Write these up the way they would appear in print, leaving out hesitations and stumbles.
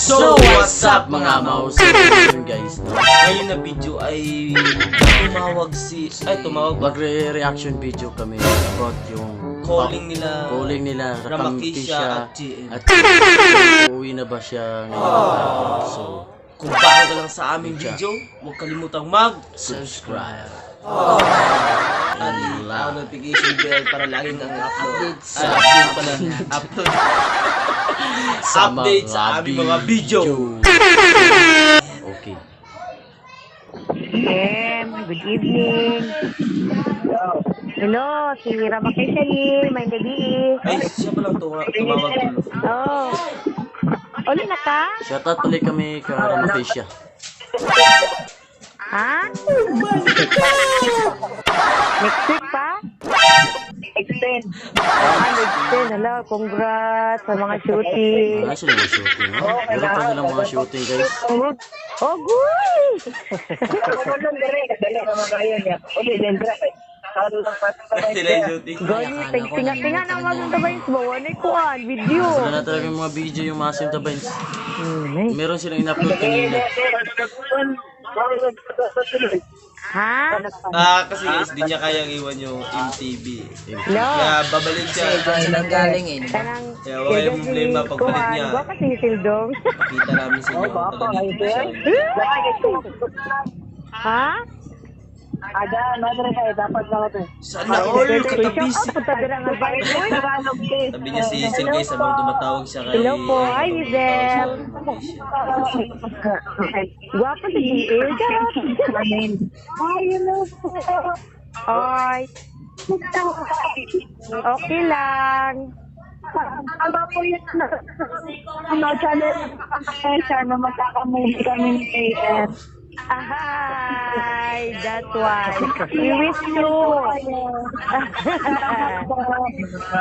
So what's up mga mouse? Ngayon guys, no? Ngayon na video ay tumawag magre-reaction video kami about yung calling nila Ramakisha at JM. Uuwi na ba siya ngayon? So kung bago ka lang sa aming video, huwag kalimutang subscribe at ang notification bell para laging ang upload. Update sa aming mga video. Okay. Good evening. Hello, si Ramakisha here, may gabi. Ay, siya pa lang tumawag tulo. Oh. Uli na ka? Shoutout ulit kami kay Ramakisha. Ha? Next week pa? Extend. Hello, congrats sa mga shooting. Wala sila mga shooting, no? Meron pa silang mga shooting, guys. Oh, good! Sila yung shooting. Gani, tinga na mga tabayin sa bawah na ikuan, video. Sila na talaga yung mga video yung Masim Tabayns. Nice. Meron silang in-upload kanina. Ha? Kasi guys, di niya kayang iwan yung MTV. No. Kaya babalik siya. Silang galing eh. Kanang, Kaya wala yung problema pagbalik niya. Ba kasi sildong? Kita namin sa inyo. Ha? Ada, madre kayo, dapat lang ito. Sana all katabisi. Punta dira nga ba? Sabi niya si Hazel guys, habang tumatawag siya kay... Hello po, hi Hazel. Guwapo si Hazel. Hi. Okay lang. Ano po yun? Ano, channel? Sana magkakamuli kami ni AF. Hi, that's why. We wish you.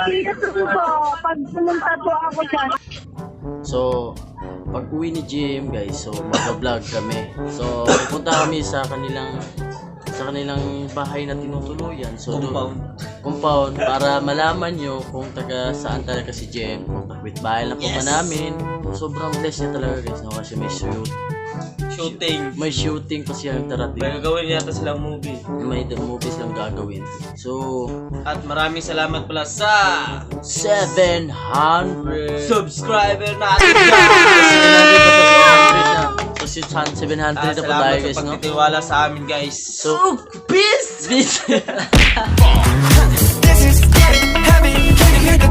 Dito po, pag pumunta po ako dyan. So, pag uwi ni Jim, guys, so mag-vlog kami. So, pupunta kami sa kanilang bahay na tinutuluyan. So, compound para malaman nyo kung taga saan talaga si Jim. Kung bahay lang po ba namin. Sobrang blessed niya talaga, guys, no? Kasi may shooting pa siya darating. May gagawin yata silang movie. May movies lang gagawin. So, At maraming salamat pala sa 700 subscriber natin. So, 700 na po tayo, Salamat guys, sa no? pagtitiwala sa amin, guys. So, peace! This is getting heavy. Can you hear the